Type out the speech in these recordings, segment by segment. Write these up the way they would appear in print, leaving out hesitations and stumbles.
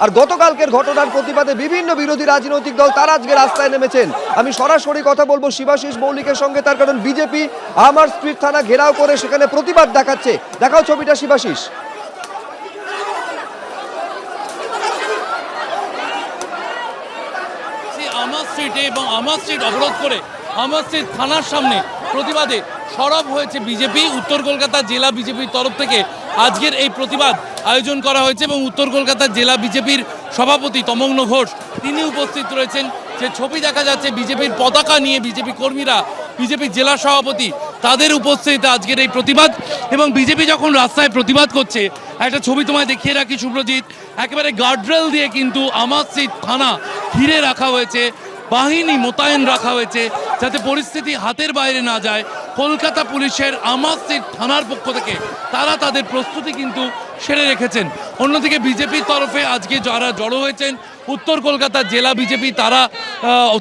আর গতকালকের ঘটনার প্রতিবাদে বিভিন্ন বিরোধী রাজনৈতিক দল তারা আজকে রাস্তায় নেমেছেন। আমি সরাসরি কথা বলবো শিবাশিস মৌলিকের সঙ্গে, তার কারণ বিজেপি আমার স্ট্রিট থানা ঘেরাও করে সেখানে প্রতিবাদ দেখাচ্ছে। দেখাও ছবিটা শিবাশিস। আমার স্ট্রিটে এবং আমার স্ট্রিট অবরোধ করে আমার স্ট্রিট থানার সামনে প্রতিবাদে সরব হয়েছে বিজেপি। উত্তর কলকাতা জেলা বিজেপির তরফ থেকে আজকের এই প্রতিবাদ আয়োজন করা হয়েছে এবং উত্তর কলকাতা জেলা বিজেপির সভাপতি তমগ্ন ঘোষ তিনি উপস্থিত রয়েছেন। যে ছবি দেখা যাচ্ছে বিজেপির পতাকা নিয়ে বিজেপি কর্মীরা, বিজেপি জেলা সভাপতি তাদের উপস্থিতিতে আজকের এই প্রতিবাদ। এবং বিজেপি যখন রাস্তায় প্রতিবাদ করছে, একটা ছবি তোমায় দেখিয়ে রাখি শুভ্রজিৎ, একেবারে গার্ডরেল দিয়ে কিন্তু আমার স্ট্রিট থানা ঘিরে রাখা হয়েছে, বাহিনী মোতায়েন রাখা হয়েছে যাতে পরিস্থিতি হাতের বাইরে না যায়। কলকাতা পুলিশের আমার স্ট্রিট থানার পক্ষ থেকে তারা তাদের প্রস্তুতি কিন্তু সেরে রেখেছেন। অন্যদিকে বিজেপির তরফে আজকে যারা জড়ো হয়েছেন উত্তর কলকাতা জেলা বিজেপি, তারা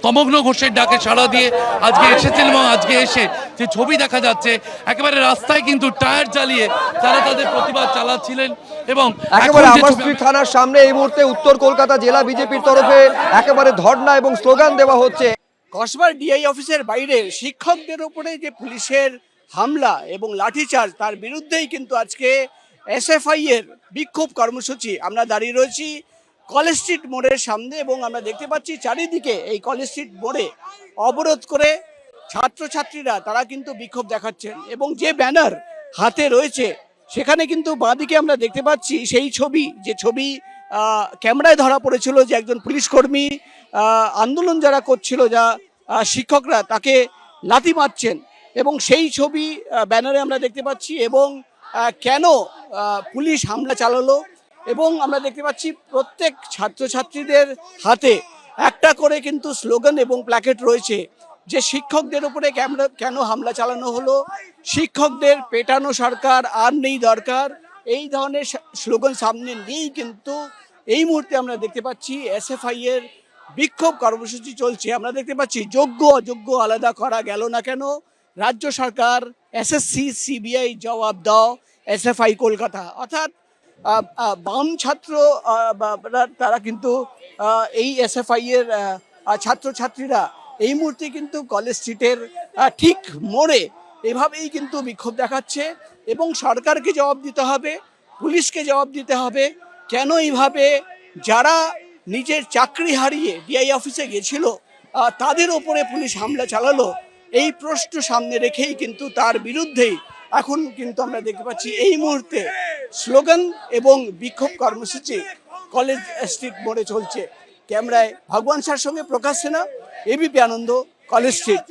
তমগ্ন ঘোষের ডাকে সাড়া দিয়ে আজকে এসেছেন এবং আজকে এসে যে ছবি দেখা যাচ্ছে একেবারে রাস্তায় কিন্তু টায়ার জ্বালিয়ে তারা তাদের প্রতিবাদ চালাচ্ছিলেন। এবং একেবারে আমার স্ট্রিট থানার সামনে এই মুহূর্তে উত্তর কলকাতা জেলা বিজেপির তরফে একেবারে ধর্ণা এবং স্লোগান দেওয়া হচ্ছে। কসবার ডিআই অফিসের বাইরে শিক্ষকদের উপরে যে পুলিশের হামলা এবং লাঠিচার্জ, তার বিরুদ্ধেই কিন্তু আজকে এসএফআই এর বিক্ষোভ কর্মসূচি। আমরা দাঁড়িয়ে রয়েছি কলেজ স্ট্রিট মোড়ের সামনে এবং আমরা দেখতে পাচ্ছি চারিদিকে এই কলেজ স্ট্রিট মোড়ে অবরোধ করে ছাত্রছাত্রীরা তারা কিন্তু বিক্ষোভ দেখাচ্ছেন। এবং যে ব্যানার হাতে রয়েছে সেখানে কিন্তু বাঁদিকে আমরা দেখতে পাচ্ছি সেই ছবি, যে ছবি ক্যামেরায় ধরা পড়েছিল যে একজন পুলিশ কর্মী আন্দোলন যারা করছিল, যা শিক্ষকরা তাকে লাথি মারছেন, এবং সেই ছবি ব্যানারে আমরা দেখতে পাচ্ছি। এবং কেন পুলিশ হামলা চালালো, এবং আমরা দেখতে পাচ্ছি প্রত্যেক ছাত্রছাত্রীদের হাতে একটা করে কিন্তু স্লোগান এবং প্ল্যাকেট রয়েছে যে শিক্ষকদের উপরে কেন হামলা চালানো হলো, শিক্ষকদের পেটানো সরকার আর নেই দরকার, এই ধরনের স্লোগান সামনে নিয়েই কিন্তু এই মুহূর্তে আমরা দেখতে পাচ্ছি এসএফআই এর বিক্ষোভ কর্মসূচি চলছে। আমরা দেখতে পাচ্ছি যোগ্য অযোগ্য আলাদা করা গেল না কেন, রাজ্য সরকার, এসএসসি, সিবিআই জবাব দাও, এসএফআই কলকাতা। অর্থাৎ বাম ছাত্র তারা কিন্তু এই এসএফআই এর ছাত্রছাত্রীরা এই মুহূর্তে কিন্তু কলেজ স্ট্রিটের ঠিক মোড়ে এভাবেই কিন্তু বিক্ষোভ দেখাচ্ছে এবং সরকারকে জবাব দিতে হবে, পুলিশকে জবাব দিতে হবে কেন এইভাবে যারা নিজের চাকরি হারিয়ে ডিআই অফিসে গেছিল তাদের ওপরে পুলিশ হামলা চালালো। এই প্রশ্ন সামনে রেখেই কিন্তু তার বিরুদ্ধেই এখন কিন্তু আমরা দেখতে পাচ্ছি এই মুহূর্তে স্লোগান এবং বিক্ষোভ কর্মসূচি কলেজ স্ট্রিট মোড়ে চলছে। ক্যামেরায় ভগবান স্যার সঙ্গে প্রকাশ সিনহা, এবিপি আনন্দ, কলেজ স্ট্রিট।